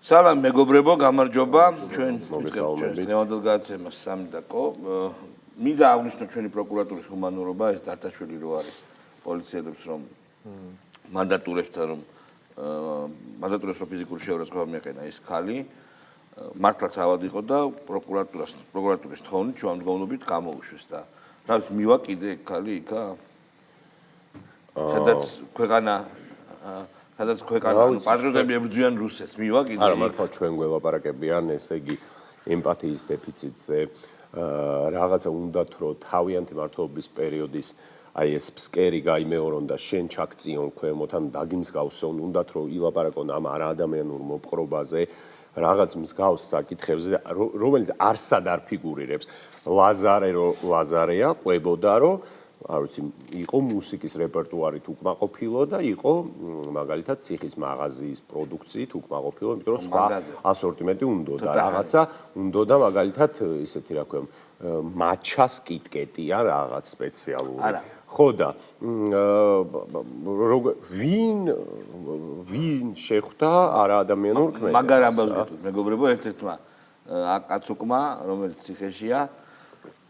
სალამ მეგობრებო, გამარჯობა. ჩვენ დღევანდელ გადაცემას სამი დაკო. მინდა აღვნიშნო ჩვენი პროკურატურის ჰუმანურობა, ეს დათაშვილი რო არის პოლიციელებს რომ მანდატურებთან რომ მანდატურებს რო ფიზიკური შეურაცხყოფა მიეყენა ეს ხალი, მართლაც ავად იყო და პროკურატურის თხოვნით ჩვენგონობით გამოუშვეს და რა ვიცი მივა კიდე ხალი იქა? სადაც ქვეყანა პატრიოტები ებრძვიან რუსეთს, მივა კიდე? არა, მართლა ჩვენ გველაპარაკებიან, ესე იგი ემპათიის დეფიციტზე, რაღაცა უნდათ რომ თავიანთი მართლობის პერიოდის აი ეს ფსკერი გაიმეორონ და შენ ჩაქციონ ქვემოთ ან დაგიმსგავსონ, უნდათ რომ ილაპარაკონ ამ არაადამიანურ მოპყრობაზე, რაღაც მსგავს საკითხებზე, რომელიც არსად არ ფიგურირებს. ლაზარეა ყვებოდა რომ არ ვიცი, იყო მუსიკის რეპერტუარით უკმაყოფილო და იყო მაგალითად ციხის მაღაზიის პროდუქციით უკმაყოფილო, იმიტომ რომ სხვა ასორტიმენტი უნდოდა, რაღაცა უნდოდა მაგალითად ისეთი რა ქვია, მაჩას კიტკეტი ან რაღაც სპეციალური. ხო და ვინ შეხვდა არაადამიანურ ქმედებას? მაგარ ამბავს გეტყვით, მეგობრებო, ერთ-ერთმა აკაცუკმა, რომელიც ციხეშია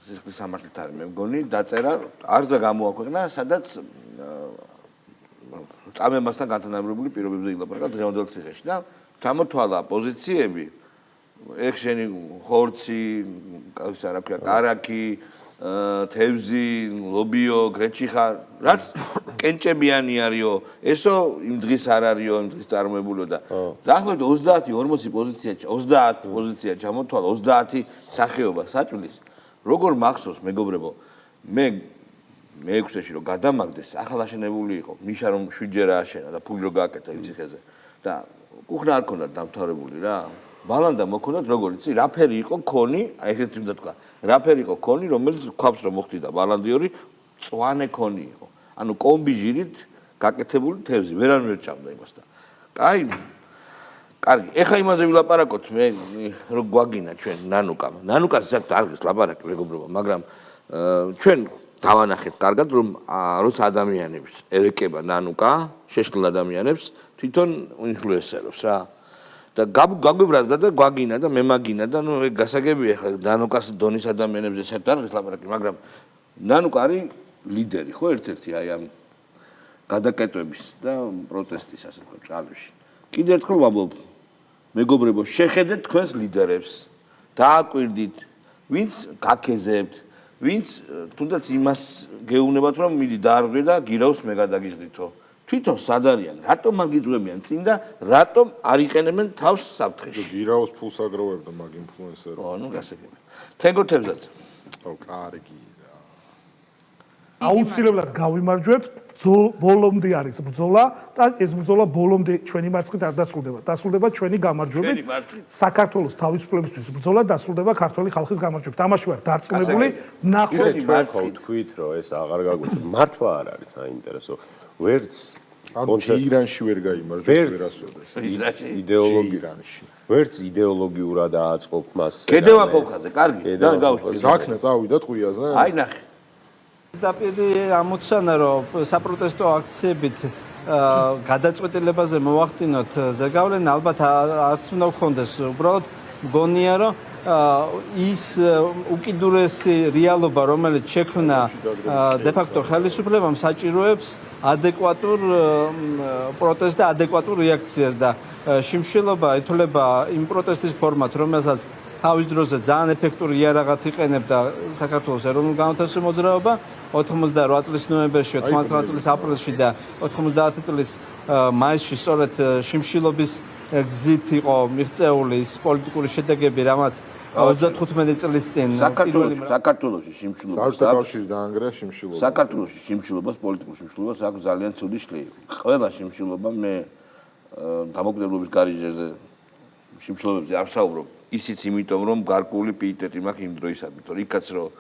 სიხის სამართლით არის, მე მგონი, დაწერა, არზა გამოაქვეყნა, სადაც წამებასთან განთანამრებული პირობებზე ილაპარაკა დღევანდელ ციხეში და გამოთვალა პოზიციები, ეგ შენი ხორცი, რა ქვია, კარაკი, თევზი, ლობიო, გრეჩიხა, რაც კენჭებიანი არისო, ესო იმ დღის არ არისო, იმ დღის წარმოებულიო და დაახლოებით 30-40 პოზიცია ჩამოთვალა, 30 სახეობა საჭვლის. როგორ მახსოვს მეგობრებო, მე 6-ში რომ გადამაგდეს, ახლა აშენებული იყო, მიშა რომ 7-ჯერ ააშენა და ფული რო გააკეთა იმ ციხეზე და კუხნა არ ქონდათ დამთავრებული რა. ბალანდა მოქონდათ როგორ იცი, რაფერი იყო ქონი, აი ეგეთი უნდა თქვა. რაფერი იყო ქონი, რომელიც ქვაბს რომ მოხდიდა ბალანდიორი, წვანე ქონი იყო. ანუ კომბიჟირით გაკეთებული თევზი, ვერანაირ ჭამდა იმასთან. კარგი, ეხა იმაზე ვილაპარაკოთ, მე რო გვაგინა ჩვენ ნანუკამ. ნანუკას საერთოდ არ გის ლაპარაკი მეგობრებო, მაგრამ ჩვენ დავანახეთ კარგად რომ როცა ადამიანებს ერეკება ნანუკა, შეშლილ ადამიანებს თვითონ ინფლუენსერებს რა. და გაგვიბრაზდა და გვაგინა და მემაგინა და ნუ ეგ გასაგებია ხა ნანუკას დონის ადამიანებზე საერთოდ არ გის ლაპარაკი, მაგრამ ნანუკა არის ლიდერი, ხო ერთ-ერთი აი ამ გადაკეტვების და პროტესტის ასე ვთქვათ ჭალებში. კიდევ ერთხელ ვამბობ მეგობრებო, შეხედეთ თქვენს ლიდერებს, დააკვირდით, ვინც გაქეზებთ, ვინც თუნდაც იმას გეუბნებათ, რომ მიდი დაარღვე და გირავს მე გადაგიხდითო. თვითონ სად არიან, რატომ არ გიწვევიან წინ და რატომ არ იყენებენ თავს საფრთხეში? გირავს ფულს აგროვებდა მაგ ინფლუენსერს. ო, ნუ გასაგებია. თენგო თევზაძე. ო, კარგი. აუცილებლად გავიმარჯვებთ, ბოლომდე არის ბრძოლა და ეს ბრძოლა ბოლომდე ჩვენი მარცხით არ დასრულდება. დასრულდება ჩვენი გამარჯვებით. საქართველოს თავისუფლებისთვის ბრძოლა დასრულდება ქართული ხალხის გამარჯვებით. ამაში ვარ დარწმუნებული. ნახოთ ჩვენ ხო თქვით, რომ ეს აღარ გაგვიჩნდა. მართლა არ არის საინტერესო. ვერც ირანში ვერ გაიმარჯვებს ვერასოდეს. ირანში. ვერც იდეოლოგიურად აწყობ მას. კედევა ფოხაზე, კარგი. და გავუშვი. გაქნა წავიდა ტყვიაზე? აი ნახე. დაპირი ამოცანა რომ საპროტესტო აქციებით გადაწყვეტილებაზე მოვახდინოთ ზეგავლენა ალბათ არც უნდა გქონდეს, უბრალოდ მგონია რომ ის უკიდურესი რეალობა რომელიც შექმნა დე-ფაქტო ხელისუფლებამ საჭიროებს ადეკვატურ პროტესტს და ადეკვატურ რეაქციას და შიმშილობა ითვლება იმ პროტესტის ფორმად რომელსაც თავის დროზე ძალიან ეფექტური იარაღად იყენებდა საქართველოს ეროვნულ განმათავისუფლების მოძრაობა 88 წლის ნოემბერში, 99 წლის აპრილში და 90 წლის მაისში სწორედ შიმშილობის გზით იყო მიღწეული ის პოლიტიკური შედეგები, რამაც 35 წლის წინ საქართველოში შიმშილობა საკავშირი დაანგრია შიმშილობა. საქართველოში შიმშილობას, პოლიტიკურ შიმშილობას აქვს ძალიან ცუდი შლილი. ყველა შიმშილობა მე დამოკიდებლობის გარიჟეზე შიმშილობებზე არ ვსაუბრობ. ისიც იმიტომ რომ გარკვეული პიეტეტი მაქვს იმ დროისადმი, თორე იქაც რომ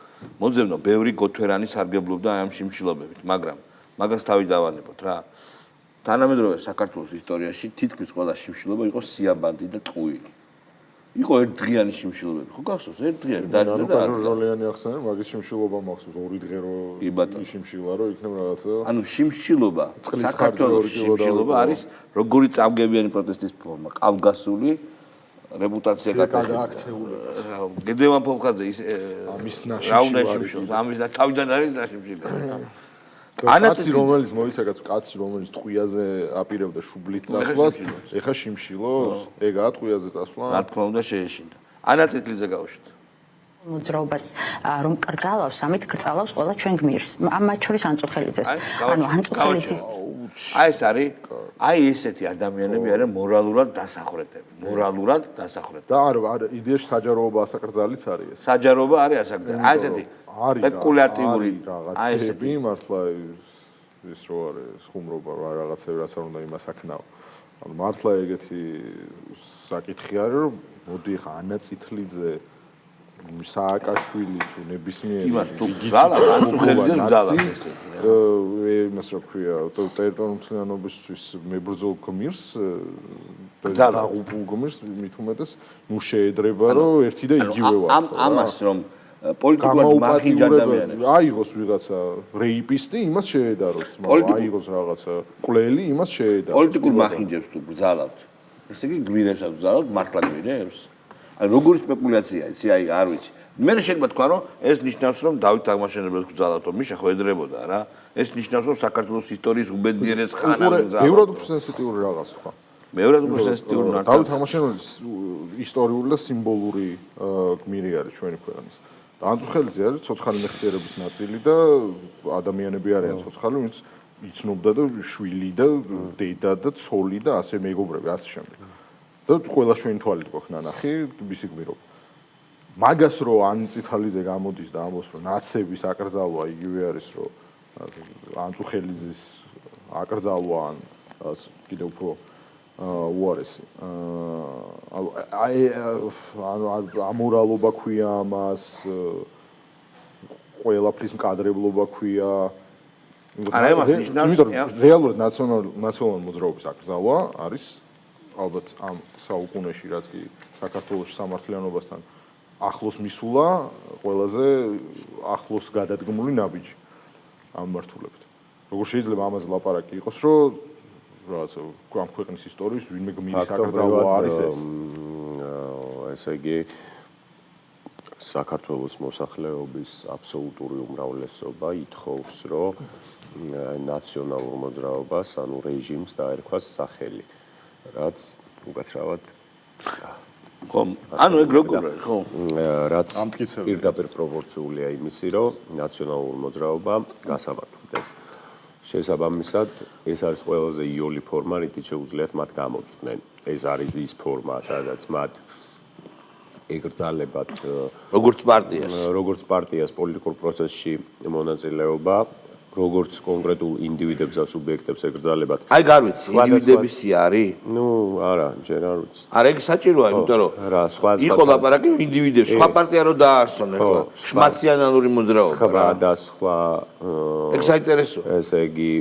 მოძებნო ბევრი გოთვერანი სარგებლობდა ამ შიმშილობებით, მაგრამ მაგას თავი დავანებოთ რა. თანამედროვე საქართველოს ისტორიაში თითქმის ყველა შიმშილობა იყო სიაბანდი და ტყუილი. იყო ერთდღიანი შიმშილობები, ხო გახსოვს? ერთდღიანი და ჟოლიანი ახსენე, მაგის შიმშილობა მახსოვს, 2 დღე რო შიმშილა რო იქნებ რაღაცა. ანუ შიმშილობა საქართველოს შიმშილობა არის როგორი წამგებიანი პროტესტის ფორმა, ყავგასული რეპუტაცია გადააქცეული. გედევან ფოფხაძე ის ამის ნაშიმში რა უნდა შეშოს ამის და თავიდან არის ნაშიმში. კაცი რომელიც მოიცაგაც კაცი რომელიც ტყვიაზე აპირებდა შუბლით წასვლას ეხა შიმშილოს ეგაა ტყვიაზე წასვლა რა თქმა უნდა შეეშინდა ანა წითლიზე გავუშვით მოძრაობას რომ კრძალავს ამით კრძალავს ყველა ჩვენ გმირს მათ შორის ანწუხელიძეს ანუ ანწუხელიძის აი ეს არის აი ესეთი ადამიანები არიან მორალურად დასახრეთები და არა იდეაში საჯაროობა ასაკრძალიც არის ეს საჯაროობა არის ასაკრძალი აი ესეთი სპეკულატიური რაღაცები მართლა ის რო არის ხუმრობა რაღაცები რაც არ უნდა იმას აქნაო ანუ მართლა ეგეთი საკითხი არის რომ მოდი ხა ანა წითლიძე სააკაშვილი თუ ნებისმიერი იმას თუ გძალა ანწუხელიძე გძალა იმას რა ქვია ტერიტორიული მთლიანობისთვის მებრძოლ გმირს დაღუპულ გმირს მით უმეტეს ნუ შეედრება რომ ერთი და იგივე ვარ ამას რომ პოლიტიკურად მახინჯ ადამიანებს აიღოს ვიღაცა რეიპისტი იმას შეედაროს აიღოს რაღაცა კვლელი იმას შეედაროს პოლიტიკურ მახინჯებს თუ გძალავთ ესე იგი გმირებსაც გძალავთ მართლა გმირებს აი როგორი სპეკულაციაა იცი აი არ ვიცი მე შეიძლება თქვა რომ ეს ნიშნავს რომ დავით აღმაშენებელს გძალავთ მიშა ხოედრებოდა რა ეს ნიშნავს რომ საქართველოს ისტორიის უბედნიერეს ხანას გძალავთ ბევრად უფრო სენსიტიური რაღაც თქვა ბევრად უფრო სენსიტიური ნარჩა დავით აღმაშენებლის ისტორიული და სიმბოლური გმირი არის ჩვენი ქვეყნის ანწუხელიძე არის ცოცხალი მეხსიერების ნაწილი და ადამიანები არიან ცოცხალი ვინც იცნობდა და შვილი და დედა და ცოლი და ასე მეგობრები ასე შემდეგ და ყველა ჩვენი თვალით გვაქვს ნანახი მისი გმირობა მაგას რო ან წითალიძე გამოდის და ამბობს რომ ნაცების აკრძალვა იგივე არის რომ ანწუხელიძის აკრძალვა ან კიდე უფრო უარესი ამორალობა ქვია ამას ყველაფრის მკადრებლობა ქვია არა იმას ნიშნავს რეალურად ნაციონალური მოძრაობის აკრძალვა არის ალბათ ამ საუკუნეში რაც კი საქართველოს სამართლიანობასთან ახლოს მისულა ყველაზე ახლოს გადადგმული ნაბიჯი ამ მართულებით როგორ შეიძლება ამაზე ლაპარაკი იყოს რომ რაღაცა ამ ქვეყნის ისტორიის ვინმე გმირის აკრძალვა არის ეს ესე იგი საქართველოს მოსახლეობის აბსოლუტური უმრავლესობა ითხოვს რომ ნაციონალურ მოძრაობას ანუ რეჟიმს დაერქვას სახელი რაც უკაცრავად ხო ანუ ეგ როგორ ხო რაც პირდაპირ პროპორციულია იმისი რომ ნაციონალურ მოძრაობამ გასამართლდეს შესაბამისად ეს არის ყველაზე იოლი ფორმა რითიც შეუძლიათ მათ გამოწვდნენ ეს არის ის ფორმა სადაც მათ ეკრძალებათ როგორც პარტიას პოლიტიკურ პროცესში მონაწილეობა როგორც კონკრეტულ ინდივიდებს და სუბიექტებს ეკრძალებათ. აი გარვიცი, ინდივიდებისი არის? ნუ, არა, ჯერ არ ვიცი. არა, ეგ საჭიროა, იმიტომ რომ რა, სხვა იყო ლაპარაკი ინდივიდებს, სხვა პარტია რო დაარსონ ახლა, შმაციანალური მოძრაობა. სხვა და სხვა ეგ საინტერესოა. ესე იგი,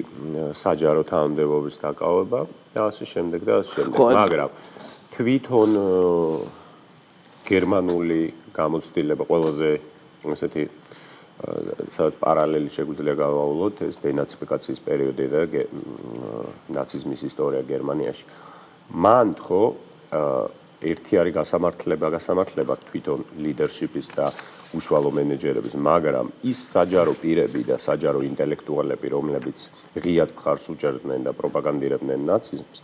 საჯარო თანამდებობის დაკავება და ასე შემდეგ და ასე შემდეგ. მაგრამ თვითონ გერმანული გამოცდილება ყველაზე ესეთი სადაც პარალელი შეგვიძლია გავავლოთ ეს დენაციფიკაციის პერიოდი და ნაციზმის ისტორია გერმანიაში. მან ხო ერთი არის გასამართლება თვითონ ლიდერშიპის და უშუალო მენეჯერების, მაგრამ ის საჯარო პირები და საჯარო ინტელექტუალები, რომლებიც ღიად მხარს უჭერდნენ და პროპაგანდირებდნენ ნაციზმს,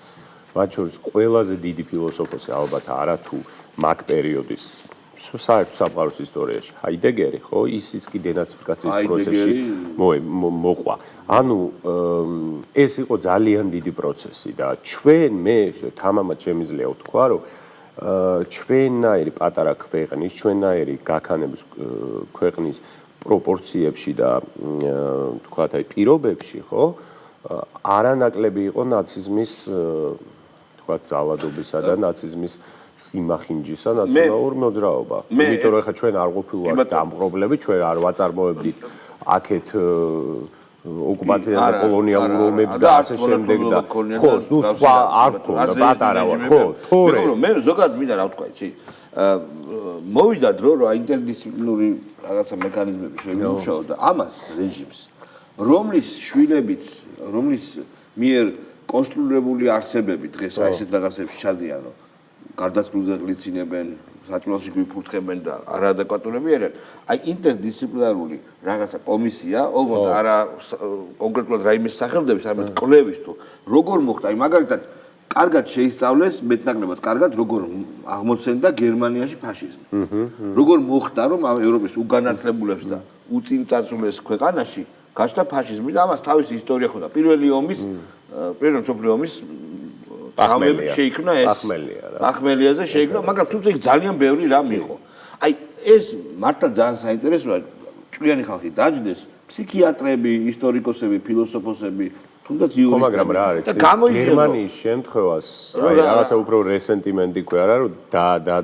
მათ შორის ყველაზე დიდი ფილოსოფოსი ალბათ არა თუ მაგ პერიოდის საერთო სამყაროს ისტორიაში ჰაიდეგერი ხო ისიც კი დენაციფიკაციის პროცესში მოყვა. ანუ ეს იყო ძალიან დიდი პროცესი და ჩვენ მე თამამად შემიძლია ვთქვა რომ ჩვენნაირი პატარა ქვეყნის, ჩვენნაირი გაქანების ქვეყნის პროპორციებში და თქვათ აი პირობებში ხო არანაკლები იყო ნაციზმის თქვათ ზალადობისა და ნაციზმის სიმახინჯისა ნაციონალურ მოძრაობა. იმიტომ რომ ხა ჩვენ არ ყოფილვართ ამ პრობლემები, ჩვენ არ ვაწარმოებდით აქეთ ოკუპაციას და კოლონიალურ ომებს და ასე შემდეგ და ხო, ნუ სხვა არ ქონდა პატარა ვარ, ხო, თორე მე ზოგადად მინდა რა ვთქვა, იცი? მოვიდა დრო რომ ინტერდისციპლინური რაღაცა მექანიზმები შეიმუშაოდა ამას რეჟიმს, რომლის შვილებიც, რომლის მიერ კონსტრუირებული არსებები დღეს აი ესეთ რაღაცებში ჩადიანო გარდაცვლილზე გლიცინებენ, საჭმელში გვიფურთხებენ და არაადეკვატურები არიან. აი ინტერდისციპლინარული რაღაცა კომისია, ოღონდ არა კონკრეტულად რაიმეს სახელდების, არამედ კვლევის თუ როგორ მოხდა, აი მაგალითად კარგად შეისწავლეს, მეტნაკლებად კარგად როგორ აღმოცენდა გერმანიაში ფაშიზმი. როგორ მოხდა, რომ ამ ევროპის უგანათლებულებს და უწინწაწულეს ქვეყანაში გაჩნდა ფაშიზმი და ამას თავისი ისტორია ჰქონდა. პირველი მსოფლიო ომის აღმები შეიქმნა ეს. ახმელიაზე შეიქმნა, მაგრამ თუმცა იქ ძალიან ბევრი რამ იყო. აი ეს მართლა ძალიან საინტერესოა, ჭკვიანი ხალხი დაჯდეს, ფსიქიატრები, ისტორიკოსები, ფილოსოფოსები თუნდაც იურისტები. მაგრამ რა არის? გერმანიის შემთხვევას აი რაღაცა უფრო რესენტიმენტი ქვია რა, რომ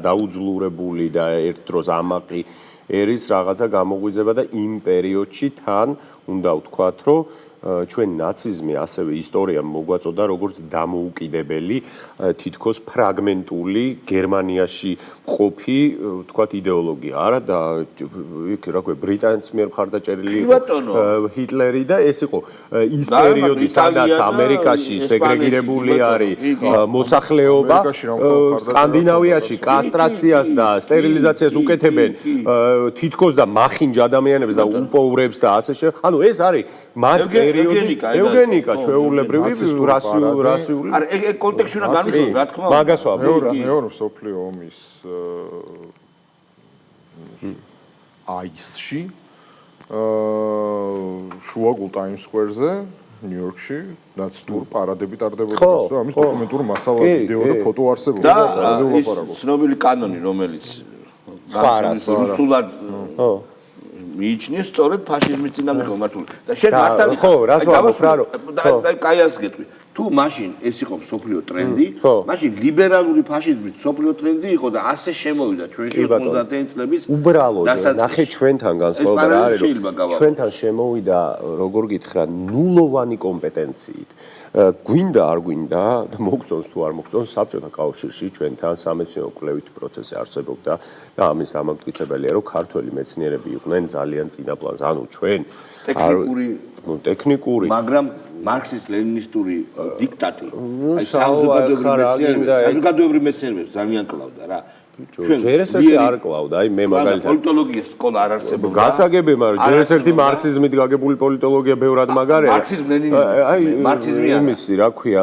დაუძლურებული და ერთ დროს ამაყი ერის რაღაცა გამოგვიძება და იმ პერიოდში თან უნდა ვთქვათ, რომ ჩვენ ნაციზმი ასევე ისტორიამ მოგვაწოდა როგორც დამოუკიდებელი თითქოს ფრაგმენტული გერმანიაში მყოფი ვთქვათ იდეოლოგია არა და იქ რა ქვია ბრიტანეთს მიერ მხარდაჭერილი ჰიტლერი და ეს იყო ის პერიოდი სადაც ამერიკაში სეგრეგირებული არის მოსახლეობა სკანდინავიაში კასტრაციას და სტერილიზაციას უკეთებენ თითქოს და მახინჯ ადამიანებს და უპოვრებს და ასე შემდეგ ანუ ეს არის მათ ევგენიკა ჩვეულებრივი რასიული არა ეგ კონტექსტში უნდა განვიხილოთ რა თქმა უნდა მაგას ვაბოლო მეორე მსოფლიო ომის აისში შუაგულ ტაიმს სკვერზე ნიუ-იორკში ნაცისტურ პარადები ტარდებოდა ამის დოკუმენტური მასალა ვიდეო და ფოტო არსებობდა და ცნობილი კანონი რომელიც რუსულად მიიჩნიეს სწორედ ფაშიზმის წინააღმდეგ გამართული და შენ მართალი ხო რას ვამბობ რა რომ კაი ასე გეტყვი თუ მაშინ ეს იყო მსოფლიო ტრენდი მაშინ ლიბერალური ფაშიზმი მსოფლიო ტრენდი იყო და ასე შემოვიდა ჩვენში 90-იანი წლების უბრალოდ ნახე ჩვენთან განსხვავება რა არის რომ ჩვენთან შემოვიდა როგორ გითხრა ნულოვანი კომპეტენციით გვინდა არ გვინდა და მოგწონს თუ არ მოგწონს საბჭოთა კავშირში ჩვენთან სამეცნიერო კვლევით პროცესი არსებობდა და ამის დამამტკიცებელია რომ ქართველი მეცნიერები იყვნენ ძალიან წინა პლანზე ანუ ჩვენ ტექნიკური მაგრამ მარქსისტ-ლენინისტური დიქტატი აი საზოგადოებრივი მეცნიერებს ძალიან კლავდა რა ჯერ ესეთი არ კლავდა აი მე მაგალითად პოლიტოლოგიის სკოლა არ არსებობდა გასაგები მაგრამ ჯერ ესეთი მარქსიზმით გაგებული პოლიტოლოგია ბევრად მაგარია მარქსიზმი იმისი რა ქვია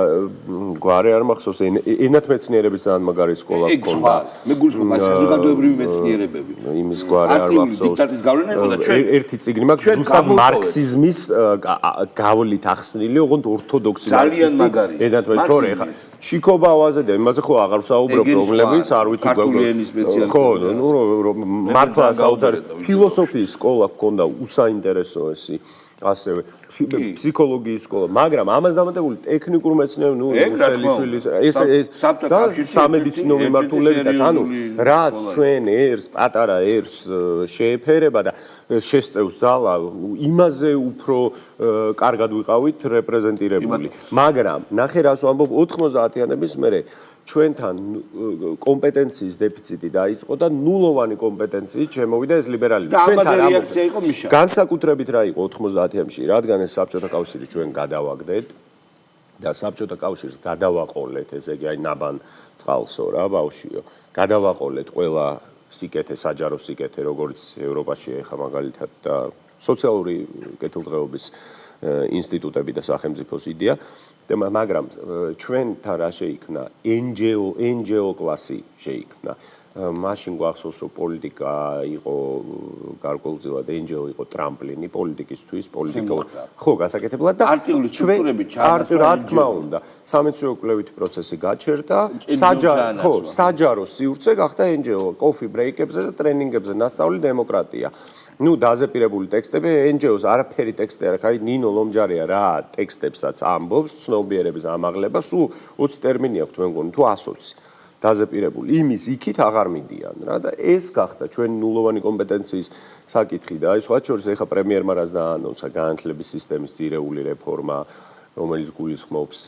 გვარი არ მახსოვს ენათმეცნიერების ძალიან მაგარი სკოლა ჰქონდა მე გულისხმობ საზოგადოებრივი მეცნიერებები იმის გვარი არ მახსოვს დიქტატის გავლენა იყო და ჩვენ ერთი წიგნი მაქვს ზუსტად მარქსიზმის გავლით ახსნილი ოღონდ ორთოდოქსი მარქსისტი ენათმეცნიერი ხო ეხა ჩიკობავაზე და იმაზე ხო აღარ ვსაუბრობ პრობლემებიც არ ვიცი ხო მართლა საოცარი ფილოსოფიის სკოლა ჰქონდა usაინტერესო ესი ასევე ფსიქოლოგიის სკოლა მაგრამ ამას დამატებული ტექნიკურ მეცნიერებს ნუ უსტელიშვილის ეს და სამედიცინო მიმართულებითაც ანუ რაც ჩვენ ერს პატარა ერს შეეფერება და შესწევს ზალა იმაზე უფრო კარგად ვიყავით რეპრეზენტირებული მაგრამ ნახე რას ვამბობ 90-იანების მერე ჩვენთან კომპეტენციის დეფიციტი დაიწყო და ნულოვანი კომპეტენციით შემოვიდა ეს ლიბერალი. ჩვენთან რეაქცია იყო მიშა. განსაკუთრებით რა იყო 90-იანში, რადგან ეს საბჭოთა კავშირი ჩვენ გადავაგდეთ და საბჭოთა კავშირს გადავაყოლეთ, ესე იგი აი ნაბან წყალსო რა ბავშვიო. გადავაყოლეთ ყველა სიკეთე, საჯარო სიკეთე, როგორც ევროპაში ეხა მაგალითად და სოციალური კეთილდღეობის ინსტიტუტები და სახელმწიფოს იდეა და მაგრამ ჩვენთან რა შეიქმნა NGO კლასი შეიქმნა მაშინ გვახსოვს რომ პოლიტიკა იყო გარკვეულწილად NGO იყო ტრამპლინი პოლიტიკისთვის პოლიტიკა ხო გასაკეთებლად და არტიული სტრუქტურები ჩაანაცვლა რა თქმა უნდა სამეცნიერო კვლევით პროცესი გაჩერდა საჯარო სივრცე გახდა NGO კოფი ბრეიკებზე და ტრენინგებზე ნასწავლი დემოკრატია ნუ დაზეპირებული ტექსტები NGO-ს არაფერი ტექსტი არ აქვს აი ნინო ლომჯარია რა ტექსტებსაც ამბობს ცნობიერების ამაღლება სულ 20 ტერმინი აქვს თქვენ გონი თუ 120 დაზეპირებული იმის იქით აღარ მიდიან რა და ეს გახდა ჩვენ ნულოვანი კომპეტენციის საკითხი და აი სხვა შორის ეხა პრემიერმა რას დაანონსა განათლების სისტემის ძირეული რეფორმა რომელიც გულისხმობს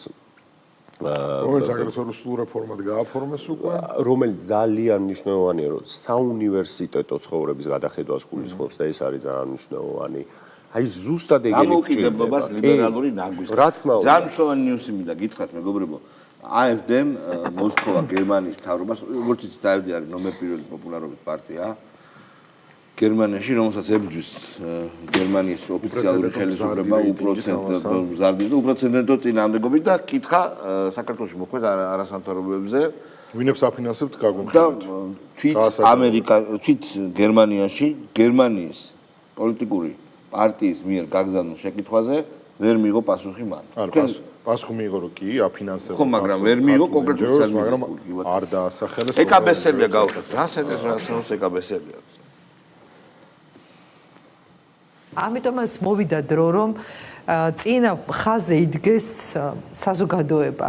რომელიც აგრეთვე რუსულ რეფორმად გააფორმეს უკვე რომელიც ძალიან მნიშვნელოვანია რომ საუნივერსიტეტო ცხოვრების გადახედვას გულისხმობს და ეს არის ძალიან მნიშვნელოვანი აი ზუსტად ეგრე დამოუკიდებლობას ლიბერალური ნაგვის. რა თქმა უნდა. ძალიან მნიშვნელოვანი ნიუსი მინდა გითხრათ მეგობრებო. AfD-მ მოსკოვა გერმანიის მთავრობას, როგორც იცით, AfD არის ნომერ პირველი პოპულარობით პარტია. გერმანიაში, რომელსაც ებრძვის გერმანიის ოფიციალური ხელისუფლება უპროცენტო წინააღმდეგობით და კითხა საქართველოში მოქმედ არასამთავრობოებზე. ვინებს აფინანსებთ და გაგონხდებით? თვით გერმანიაში გერმანიის პოლიტიკური პარტიის მიერ გაგზავნილ შეკითხვაზე ვერ მიიღო პასუხი მან. პასუხი მიიღო რომ კი აფინანსება. ხო, მაგრამ ვერ მიიღო კონკრეტულად, მაგრამ არ დაასახელეს. ეკაბესელია გავხსნათ. რა სენტენს ეკაბესელია. ამიტომაც მოვიდა დრო რომ წინა ხაზზე იდგეს საზოგადოება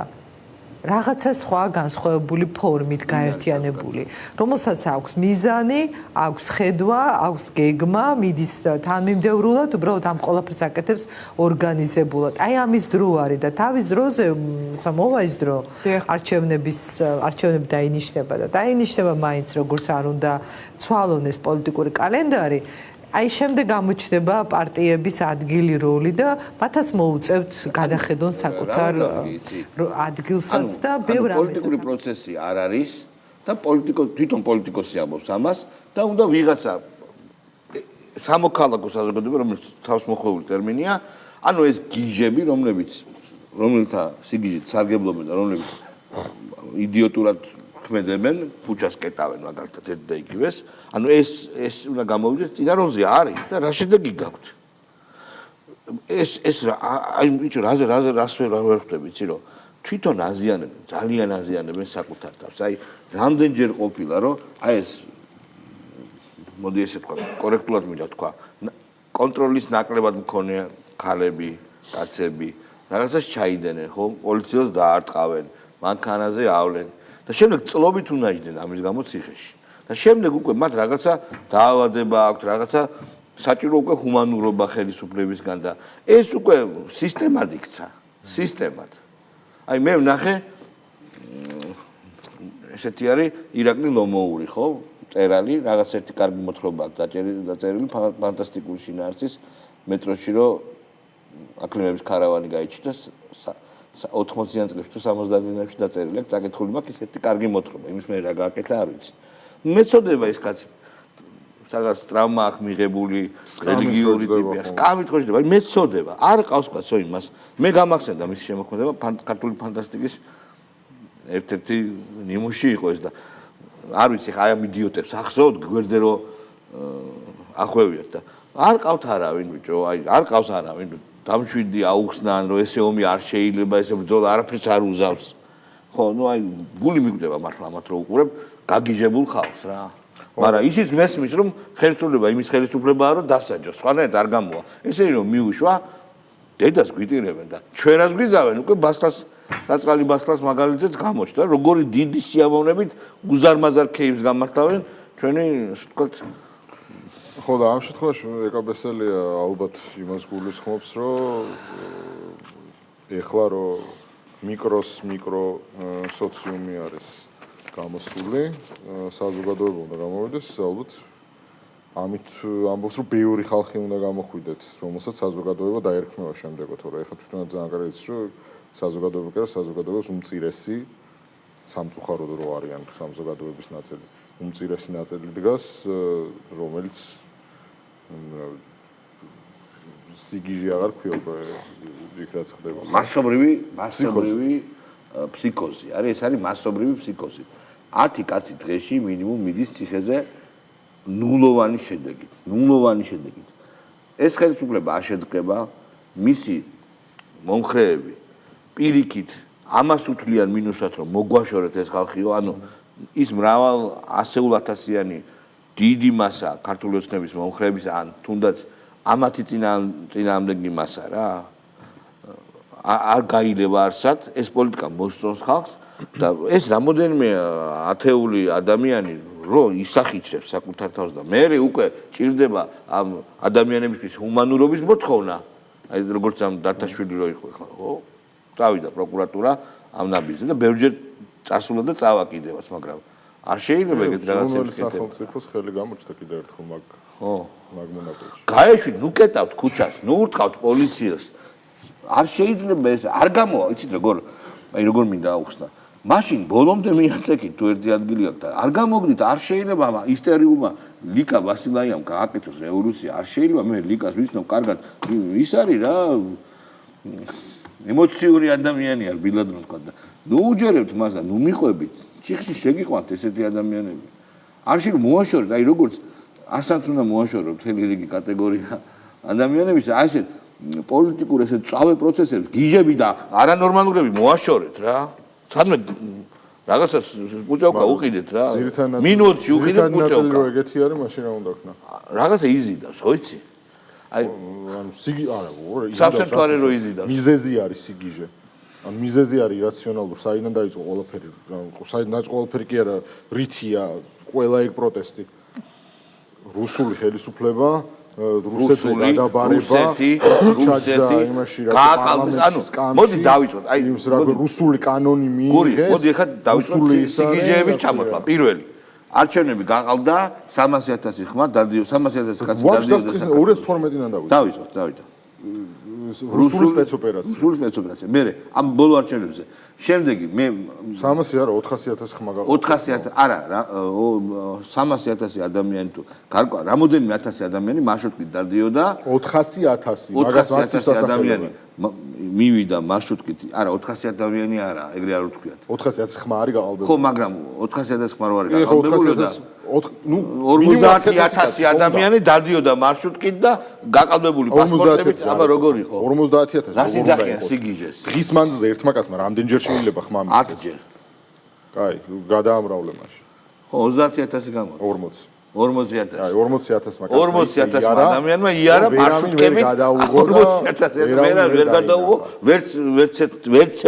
რაღაცა სხვა განსხვავებული ფორმით გაერთიანებული, რომელსაც აქვს მიზანი, აქვს ხედვა, აქვს გეგმა, მიდის თანმიმდევრულად, უბრალოდ ამ ყველაფერს აკეთებს ორგანიზებულად. აი ამის დრო არის და თავის დროზე მოვა ის დრო, არჩევნები დაინიშნება და დაინიშნება მაინც როგორც არ უნდა ცვალონ ეს პოლიტიკური კალენდარი. აი შემდეგ გამოჩნდება პარტიების ადგილი, როლი და მათაც მოუწევთ გადახედონ საკუთარ ადგილსაც და ბევრ ამასაც. პოლიტიკური პროცესი არ არის და თვითონ პოლიტიკოსი ამბობს ამას და უნდა ვიღაცა სამოქალაქო საზოგადოება, რომელიც თავისმოხვეული ტერმინია, ანუ ეს გიჟები, რომელთა სიგიჟით სარგებლობენ და რომლებიც იდიოტურად ქმედებენ, ფუჩას კეტავენ მაგალითად ერთ და იგივეს. ანუ ეს უნდა გამოვიდეს წინა როლზე არის და რა შედეგი გაქვთ. ეს აი ვიცი რას ვერ ხვდები, იცი რომ თვითონ აზიანებენ, ძალიან აზიანებენ საკუთარ თავს. აი რამდენჯერ ყოფილა რომ აი ეს მოდი ესე თქვა, კორექტულად მინდა თქვა, კონტროლის ნაკლებად მქონე ქალები, კაცები, რაღაცას ჩაიდენენ, ხო, პოლიციას დაარტყავენ, მანქანაზე ავლენ. და შემდეგ წლობით უნაჯდნენ ამის გამო ციხეში. და შემდეგ უკვე მათ რაღაცა დაავადება აქვთ, რაღაცა საჭირო უკვე ჰუმანურობა ხელისუფლებისგან და ეს უკვე სისტემად იქცა, სისტემად. აი მე ვნახე ესეთი არის ირაკლი ლომოური, ხო? წერალი, რაღაც ერთი კარგი მოთხრობა აქვს დაწერილი ფანტასტიკური შინაარსის მეტროში, რომ აკლიმების ქარავანი გაიჩნდა 80-იან წლებში თუ 70-იან წლებში დაწერილი აქვს, წაკითხული მაქვს ეს ერთი კარგი მოთხრობა, იმის მე რა გააკეთა არ ვიცი. მეწოდება ეს კაცი სადაც ტრავმა აქვს მიღებული, რელიგიური ტიპია, სკამით ხო შეიძლება, მეწოდება, არ ყავს კაცო იმას. მე გამახსენდა მისი შემოქმედება ქართული ფანტასტიკის ერთ-ერთი ნიმუში იყო ეს და არ ვიცი ხა აი ამ იდიოტებს ახსოვთ გვერდე რომ ახვევიათ და არ ყავთ არავინ ბიჭო, აი არ ყავს არავინ დამშვიდი აუხსნან რომ ესე ომი არ შეიძლება, ესე ბრძოლა არაფერს არ უზავს. ხო, ნუ აი გული მიგვდება მართლა ამათ რო უყურებ, გაგიჟებულ ხალხს რა. მაგრამ ისიც მესმის რომ ხელისუფლება იმის ხელისუფლებაა რომ დასაჯოს, სხვანაირად არ გამოვა. ესე რომ მიუშვა, დედას გვიტირებენ და ჩვენას გვიზავენ, უკვე ბასლას საწყალი ბასლას მაგალითზეც გამოჩნდა, როგორი დიდი სიამოვნებით უზარმაზარ ქეიფს გამართავენ ჩვენი, ასე ვთქვათ, ხო და ამ შემთხვევაში ეკაბესელია ალბათ იმას გულისხმობს, რომ ეხლა რომ მიკრო სოციუმი არის გამოსული, საზოგადოება უნდა გამოვიდეს, ალბათ ამით ამბობს, რომ ბევრი ხალხი უნდა გამოხვიდეთ, რომელსაც საზოგადოება დაერქმევა შემდეგო, თორე ეხლა თვითონაც ძალიან კარგი იცის, რომ საზოგადოება კი არა, საზოგადოებას უმწირესი სამწუხაროდ რო არიან საზოგადოების ნაწილი. უმწირესი ნაწილი დგას, რომელიც სიგიჟე აღარ ქვია უკვე იქ რაც ხდება. მასობრივი ფსიქოზი. არის ეს არის მასობრივი ფსიქოზი. 10 კაცი დღეში მინიმუმ მიდის ციხეზე ნულოვანი შედეგით. ეს ხელისუფლება აშედგება, მისი მომხრეები პირიქით ამას უთვლიან მინუსად რომ მოგვაშორეთ ეს ხალხიო, ანუ ის მრავალ ასეულათასიანი დიდი მასა ქართული ოცნების მომხრეების ან თუნდაც ამათი წინააღმდეგი მასა რა არ გაილება არსად ეს პოლიტიკა მოსწონს ხალხს და ეს რამოდენიმე ათეული ადამიანი რო ისახიჩრებს საკუთარ თავს და მე უკვე ჭირდება ამ ადამიანებისთვის ჰუმანურობის მოთხოვნა აი როგორც ამ დათაშვილი რო იყო ხლა ხო წავიდა პროკურატურა ამ ნაბიჯზე და ბევრჯერ წასულა და წავაკიდებას, მაგრამ არ შეიძლება ეგეთ რაღაცებს ზრუნველი გეკეთება. სახელმწიფოს ხელი გამოჩნდა კიდევ ერთხელ მაგ მონაკვეთში. გაეშვით, ნუ კეტავთ ქუჩას, ნუ ურტყავთ პოლიციას. არ შეიძლება ეს, არ გამოვა, იცით როგორ მინდა აუხსნა. მაშინ ბოლომდე მიაწეკით თუ ერთი ადგილი აქვს და არ გამოგდით, არ შეიძლება ისტორიულმა ლიკა ვასილაიამ გააკეთოს რევოლუცია, არ შეიძლება მე ლიკას ვიცნობ კარგად, ის არის რა ემოციური ადამიანი არ ბილად რომ თქვა და ნუ უჯერებთ მას და ნუ მიყვებით, ციხში შეგიყვანთ ესეთი ადამიანები. არ შეიძლება მოაშორეთ, აი როგორც ასაც უნდა მოაშოროთ მთელი რიგი კატეგორია ადამიანების, აი ესეთ პოლიტიკურ ესეთ წავე პროცესებს გიჟები და არანორმალურები მოაშორეთ რა. სადმე რაღაცას უწევკა უყიდეთ რა. მინუტში უყიდეთ უწევკა. ეგეთი არის, მაშინ რა უნდა ხნა? რაღაცა იზიდავს, ხო იცი? აი ანუ სიგი არა, სავსემთვარე რო იზიდავს. მიზეზი არის სიგიჟე. ანუ მიზეზი არის რაციონალური, საიდან დაიწყო ყველაფერი. საიდან დაიწყო ყველაფერი კი არა, რითია ყველა ეგ პროტესტი. რუსული ხელისუფლება რუსეთზე გადაბარება, მოდი დავიწყოთ, აი რუსული კანონი მიიღეს. მოდი ახლა დავიწყოთ სიგიჟეების ჩამოთვლა. პირველი არჩევნები გაყალდა 300,000 ხმა, 300,000 კაცი დადიოდა. 2012-დან დავიწყოთ. რუსული სპეცოპერაცია. რუსული სპეცოპერაცია. მე ამ ბოლო არჩევნებზე. შემდეგი მე 300 არა 400,000 ხმა გაყალდა. 400,000 არა რა 300,000 ადამიანი თუ გარკვეულ რამოდენიმე 1000 ადამიანი მარშრუტკით დადიოდა 400,000 მაგას მასივს ადამიანი მივიდა მარშრუტკით არა 400 ადამიანი არა ეგრე არ ვთქვიათ 400,000 ხმა არის გაყალბებული ხო მაგრამ 400,000 ხმა რო არის გაყალბებული და 50,000 ადამიანი დადიოდა მარშრუტკით და გაყალბებული პასპორტებით აბა როგორ იყო 50,000 რა სიძახიან სიგიჟეს დღის მანძილზე ერთმა კაცმა რამდენჯერ შეიძლება ხმა მისცეს 10 ჯერ კაი გადაამრავლე მაშინ ხო 30,000 გამოდის 40 40,000 აი 40,000 მაგას 40,000 ადამიანმა იარა მარშრუტკებით 40,000 ვერ გადაუღო ვერც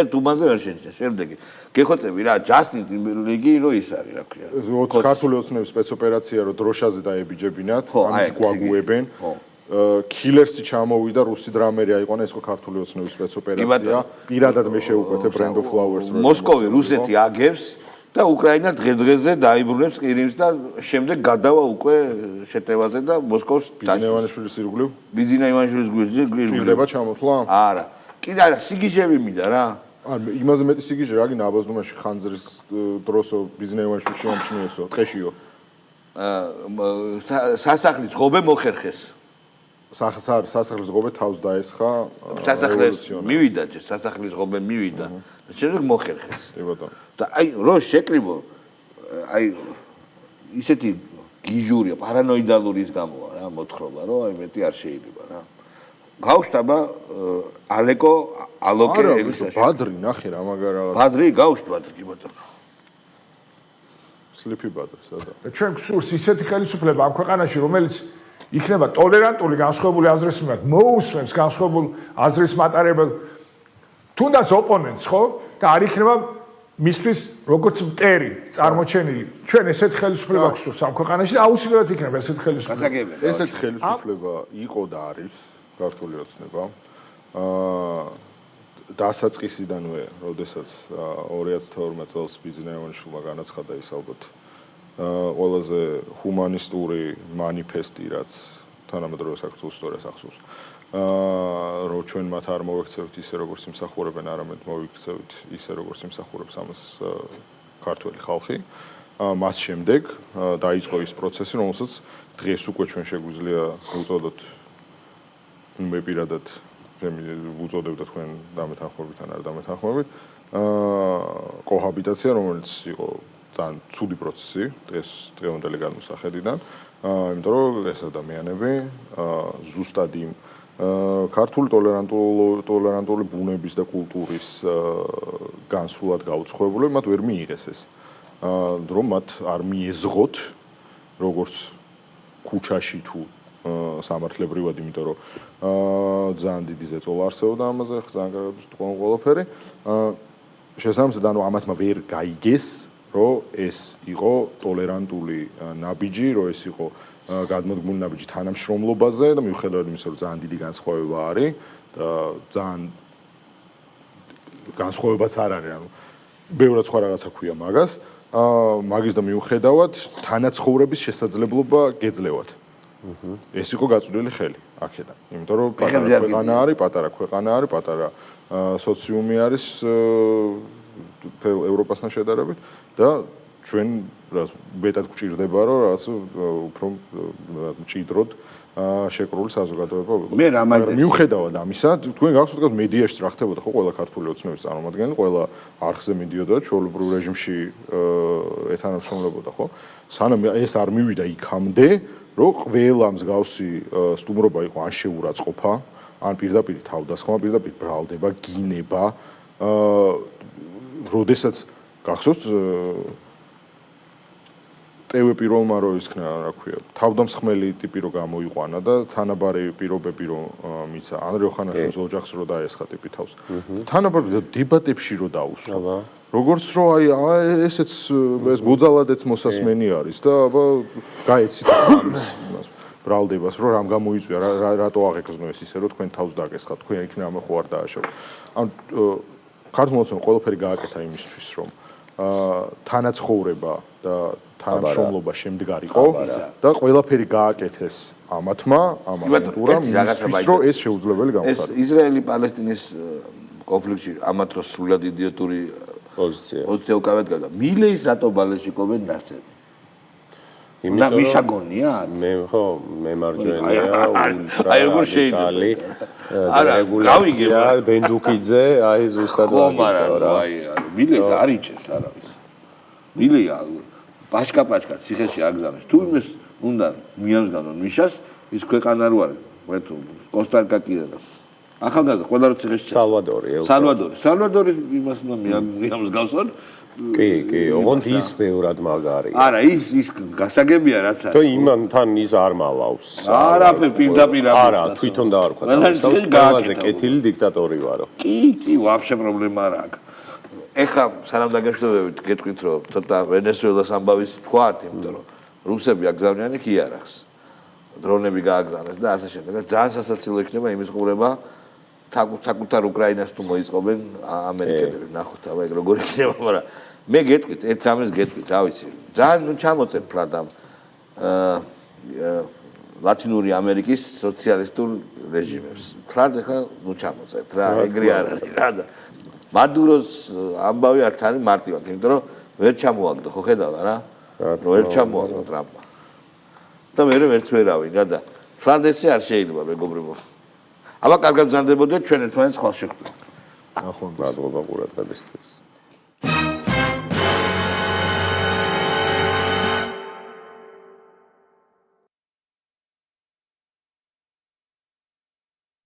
ერთ უბანზე ვერ შენიშნა შემდეგი გეხოცები რა ჯასტინ ტიმბერლეიგი რო ის არის რა ქვია 20 ქართული ოცნების სპეცოპერაცია რო დროშაზე დაებიჯებინათ ამით გვაგუებენ კილერსი ჩამოვიდა რუსი დრამერი აიყვანა ეს ხო ქართული ოცნების სპეცოპერაცია პირადად მე შევუკვეთე brand of flowers მოსკოვი რუსეთი აგებს და უკრაინა დღე-დღეზე დაიბრუნებს ყირიმს და შემდეგ გადავა უკვე შეტევაზე და მოსკოვს ბიზნევანიშვილის ირგვლივ ბიზნა ივანიშვილის ირგვლივ ჭირდება ჩამოთვლა არა კიდე არა სიგიჟები მინდა რა ან იმაზე მეტი სიგიჟე რა გინდა აბაზდუმაში ხანძრის დროსო ბიზნა ივანიშვილი შეამჩნიესო ტყეშიო სასახლის ღობე მოხერხეს სასახლის ღობე თავს დაესხა სასახლის მივიდა სასახლის ღობე მივიდა და შემდეგ მოხერხეს კი ბატონო და აი რო შეკრიბო აი ისეთი გიჟურია პარანოიდალური ის გამოა რა მოთხრობა რომ აი მეტი არ შეიძლება რა გავშტაბა ალოკე ელისაში ბადრი ნახე რა მაგარა ბადრი გავშტაბა კი ბატონო სლიპი ბადრი სადა და ჩვენ გსურს ისეთი ხელისუფლება ამ ქვეყანაში რომელიც იქნება ტოლერანტული განსხვავებული აზრის მიმართ მოусმენს განსხვავებულ აზრის მატარებელ თუნდაც ოპონენტს ხო და არ იქნება მისთვის როგორც მტერი წარმოჩენილი ჩვენ ესეთ ხელისუფლება გსურს ამ ქვეყანაში და აუცილებლად იქნება ესეთ ხელისუფლება ესეთ ხელისუფლება იყო და არის ქართული ოცნება დასაწყისიდანვე როდესაც 2012 წელს ბიზნა ივანიშვილმა განაცხადა ის ალბათ ყველაზე ჰუმანისტური მანიფესტი რაც თანამედროვე საქართველოს ისტორიას ახსოვს რომ ჩვენ მათ არ მოვექცევთ ისე როგორც იმსახურებენ არამედ მოვიქცევთ ისე როგორც იმსახურებს ამას ქართველი ხალხი მას შემდეგ დაიწყო ის პროცესი რომელსაც დღეს უკვე ჩვენ შეგვიძლია ვუწოდოთ მე პირადად ვუწოდებდა თქვენ დამეთანხმებით ან არ დამეთანხმებით კოჰაბიტაცია რომელიც იყო ძალიან ცუდი პროცესი დღევანდელი განმოსახედიდან იმიტომ რომ ეს ადამიანები ზუსტად იმ ქართული ტოლერანტული ბუნების და კულტურის განსრულად გაუცხოებული მათ ვერ მიიღეს ეს რომ მათ არ მიეზღოთ როგორც ქუჩაში თუ სამართლებრივად იმიტომ რომ ძალიან დიდი ზეწოლა არსებობდა ამაზე ძალიან კარგად ვთქვი ყველაფერი შესაბამისად ანუ ამათმა ვერ გაიგეს რომ ეს იყო ტოლერანტული ნაბიჯი რომ ეს იყო გადმოდგმული ნაბიჯი თანამშრომლობაზე და მიუხედავად იმისა რომ ძალიან დიდი განსხვავება არის და ძალიან განსხვავებაც არ არის ანუ ბევრად სხვა რაღაცა ქვია მაგას მაგის და მიუხედავად თანაცხოვრების შესაძლებლობა გეძლევათ. ეს იყო გაწვდილი ხელი აქედან. იმიტომ რომ პატარა ქვეყანა არის, პატარა სოციუმი არის თელ ევროპასთან შედარებით და ჩვენ მეტად გვჭირდება რომ რაღაც უფრო მჭიდროდ შეკრული საზოგადოება ვიყო. მაგრამ მიუხედავად ამისა, თქვენ გახსოვთ, რომ მედიაში რა ხდებოდა, ხო, ყველა ქართული ოცნების წარმომადგენელი, ყველა არხზე მიდიოდა და ჩვეულებრივ რეჟიმში ეთანამშრომლებოდა, ხო? სანამ ეს არ მივიდა იქამდე, რომ ყველა მსგავსი სტუმრობა იყო ან შეურაცხყოფა, ან პირდაპირ თავდასხმა, პირდაპირ ბრალდება, გინება. როდესაც გახსოვთ ტევე პირველმა რო ისქნა, რა ქვია, თავდამსხმელი ტიპი რო გამოიყვანა და თანაბარი პირობები რო მიცა, ანდრეო ხანაშვილის ოჯახს რო დაესხა ტიპი თავს. თანაბარი დებატებში რო დაუსვა. როგორც რო აი ესეც ეს ბოძალადეც მოსასმენი არის და აბა გაეცით ამის ბრალდებას რომ რამ გამოიწვია, რატო აღეკრძნო ეს ისე რომ თქვენ თავს დაგესხა, თქვენ იქნა ამ ხო არ დააშავ. ან ქართულოცნებამ ყველაფერი გააკეთა იმისთვის რომ თანაცხოვრება და თანამშრომლობა შემდგარიყო და ყველაფერი გააკეთეს ამათმა, ამ აგენტურამ იმისთვის, რომ ეს შეუძლებელი გამხდარიყო. ეს ისრაელი-პალესტინის კონფლიქტში ამათ რო სრულად იდიოტური პოზიცია უკავეთ გადა. მილეის რატო ბალეშიკობენ ნაცები? იმიტომ მიშაგონია? მე ხო, მე მარჯვენია, აი როგორ შეიძლება? არა, გავიგებ. ბენდუკიძე, აი ზუსტად რა. აი, მილეს არ იჭერს არავის. მილეა პაშკა ციხეში აგზავნეს. თუ იმეს უნდა მიამსგანონ მიშას, ის ქვეყანა რო არის. ვეთუ კოსტარიკა კიდე და ახალგაზრდა ყველა რო ციხეში სალვადორის იმას უნდა მიამსგავსონ. კი, ოღონდ ის ბევრად მაგარი. არა, ის გასაგებია რაც არის. თუ იმანთან ის არ მალავს. არაფერ პირდაპირ არა, თვითონ დაარქვა. ყველაზე კეთილი დიქტატორი ვარო. კი, ვაფშე პრობლემა არ აქვს. ეხა სანამ დაგეშლებებით, გეტყვით რომ ცოტა ვენესუელას ამბავის თქვათ, იმიტომ რომ რუსები აგზავნიან იქ იარაღს. დრონები გააგზავნეს და ასე შემდეგ. და ძალიან სასაცილო იქნება იმის ყურება საკუთარ უკრაინას თუ მოიწყობენ ამერიკელები. ნახოთ, აბა ეგ როგორ იქნება, მაგრამ მე გეტყვით, ერთ რამეს გეტყვით, რა ვიცი. ძალიან ჩამოწერთ ლადამ ლათინური ამერიკის სოციალისტურ რეჟიმებს. თლად ეხა ჩამოწერთ რა, ეგრე არ არის რა და მადუროს ამბავი არც არის მარტივად, იმიტომ რომ ვერ ჩამოაგდო, ხო ხედავა რა? ვერ ჩამოაგდო ტრამპმა. და მე ვერც ვერავინ რა და თლად ესე არ შეიძლება მეგობრებო. აბა კარგად გზანდებოდეთ ჩვენ ერთმანეთს ხვალ შეხვდებით. მადლობა ყურადღებისთვის.